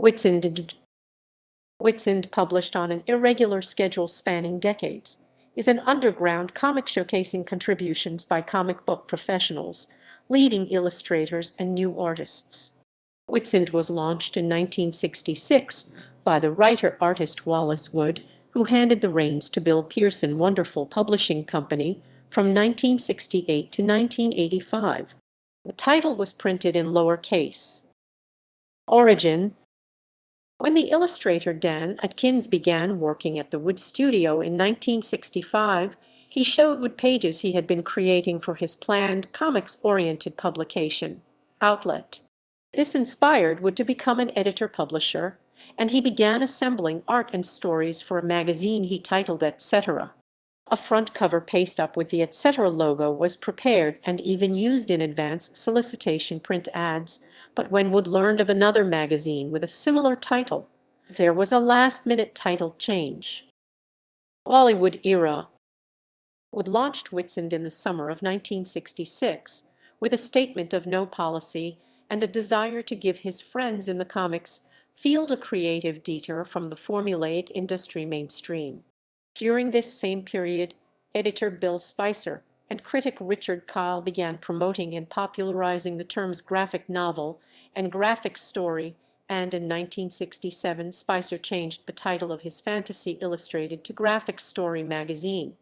Witzend, published on an irregular schedule spanning decades, is an underground comic showcasing contributions by comic book professionals, leading illustrators, and new artists. Witzend was launched in 1966 by the writer-artist Wallace Wood, who handed the reins to Bill Pearson Wonderful Publishing Company from 1968 to 1985. The title was printed in lowercase. Origin. When the illustrator Dan Atkins began working at the Wood Studio in 1965, he showed Wood pages he had been creating for his planned comics-oriented publication, Outlet. This inspired Wood to become an editor-publisher, and he began assembling art and stories for a magazine he titled Etc. A front cover paste-up with the Etc. logo was prepared and even used in advance solicitation print ads, but when Wood learned of another magazine with a similar title, there was a last-minute title change. Hollywood era. Wood launched Witzend in the summer of 1966 with a statement of no policy and a desire to give his friends in the comics field a creative detour from the formulaic industry mainstream. During this same period, editor Bill Spicer and critic Richard Kyle began promoting and popularizing the terms graphic novel and graphic story, and in 1967 Spicer changed the title of his Fantasy Illustrated to Graphic Story magazine.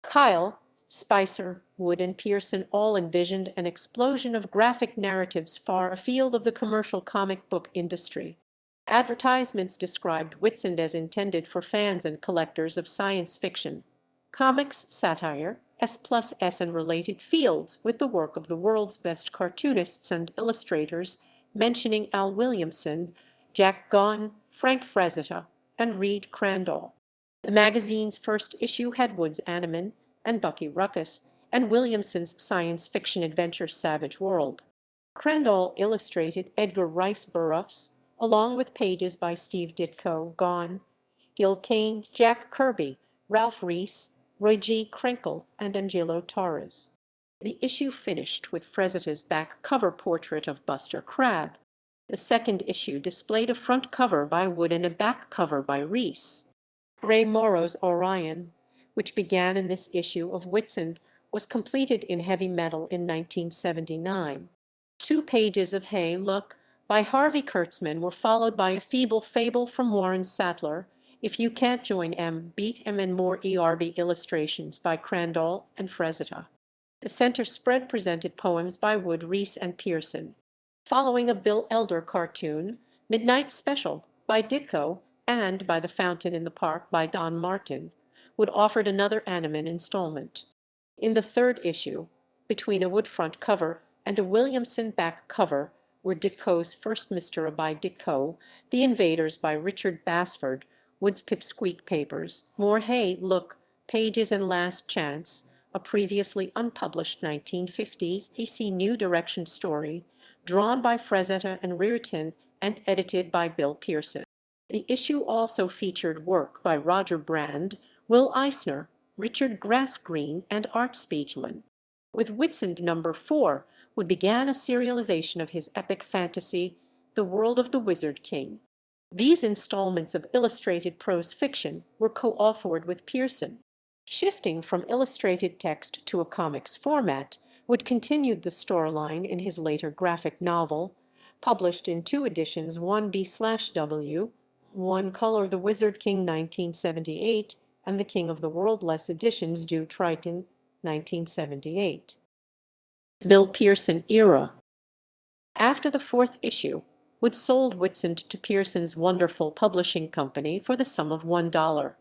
Kyle, Spicer, Wood, and Pearson all envisioned an explosion of graphic narratives far afield of the commercial comic book industry. Advertisements described Witzend as intended for fans and collectors of science fiction, comics, satire, S+S and related fields, with the work of the world's best cartoonists and illustrators, mentioning Al Williamson, Jack Gaughan, Frank Frazetta, and Reed Crandall. The magazine's first issue had Wood's Animan and Bucky Ruckus, and Williamson's science fiction adventure Savage World. Crandall illustrated Edgar Rice Burroughs, along with pages by Steve Ditko, Gaughan, Gil Kane, Jack Kirby, Ralph Reese, Roy G. Krenkel, and Angelo Torres. The issue finished with Frazetta's back cover portrait of Buster Crabbe. The second issue displayed a front cover by Wood and a back cover by Reese. Ray Morrow's Orion, which began in this issue of Witzend, was completed in heavy metal in 1979. 2 pages of Hey Look by Harvey Kurtzman were followed by a feeble fable from Warren Sattler, If You Can't Join M, Beat M, and more ERB illustrations by Crandall and Frazetta. The center spread presented poems by Wood, Reese, and Pearson. Following a Bill Elder cartoon, Midnight Special by Ditko, and By the Fountain in the Park by Don Martin, Wood offered another Animan installment. In the third issue, between a Wood front cover and a Williamson back cover, were Ditko's First Mr. by Ditko, The Invaders by Richard Basford, Wood's Pipsqueak Papers, more Hey Look pages, and Last Chance, a previously unpublished 1950s EC New Direction story, drawn by Frazetta and Rearton and edited by Bill Pearson. The issue also featured work by Roger Brand, Will Eisner, Richard Grass-Green, and Art Spiegelman. With Witzend No. 4, Wood began a serialization of his epic fantasy, The World of the Wizard King. These installments of illustrated prose fiction were co-authored with Pearson. Shifting from illustrated text to a comics format, Wood continued the storyline in his later graphic novel, published in 2 editions, 1B/W, 1 color The Wizard King 1978, and The King of the World-less editions due Triton 1978. Bill Pearson era. After the 4th issue, Wood sold Witzend to Pearson's Wonderful Publishing Company for the sum of $1.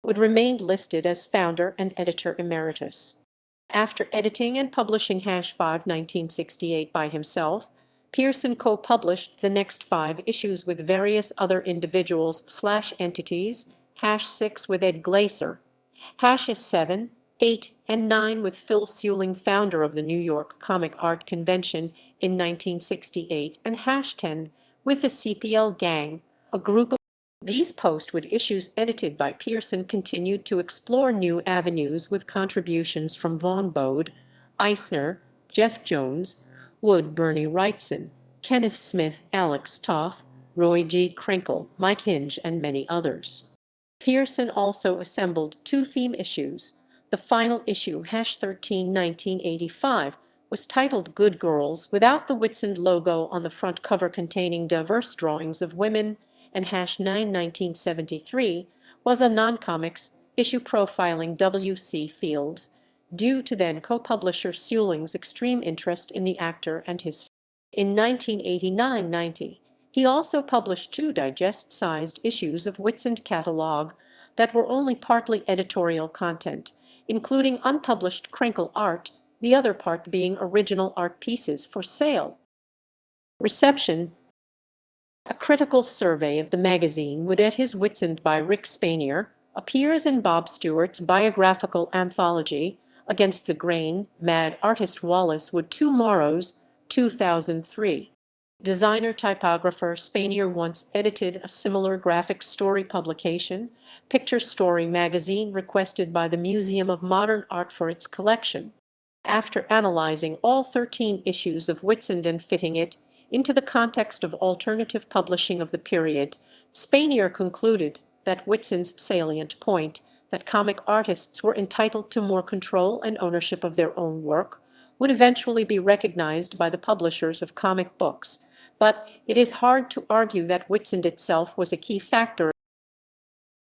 Wood remained listed as founder and editor emeritus. After editing and publishing #5 1968 by himself, Pearson co-published the next 5 issues with various other individuals/entities, #6 with Ed Glaser, #7, 8, and 9 with Phil Seuling, founder of the New York Comic Art Convention in 1968, and #10 with the CPL Gang, a group of these post-Wood issues edited by Pearson continued to explore new avenues with contributions from Vaughn Bode, Eisner, Jeff Jones, Wood, Bernie Wrightson, Kenneth Smith, Alex Toth, Roy G. Krinkle, Mike Hinge, and many others. Pearson also assembled two theme issues. The final issue, #13 1985, was titled Good Girls, without the Witzend logo on the front cover, containing diverse drawings of women, and #9 1973 was a non-comics issue profiling W.C. Fields, due to then co-publisher Seuling's extreme interest in the actor and his. In 1989-90, he also published two digest-sized issues of Witzend catalog that were only partly editorial content, including unpublished Krinkle art, the other part being original art pieces for sale. Reception. A critical survey of the magazine, Wood at his Witzend by Rick Spanier, appears in Bob Stewart's biographical anthology, Against the Grain, Mad Artist Wallace Wood, 2 Morrows, 2003. Designer-typographer Spanier once edited a similar graphic story publication, Picture Story magazine, requested by the Museum of Modern Art for its collection. After analyzing all 13 issues of Witzend and fitting it into the context of alternative publishing of the period, Spanier concluded that Witzend's salient point, that comic artists were entitled to more control and ownership of their own work, would eventually be recognized by the publishers of comic books, but it is hard to argue that Witzend itself was a key factor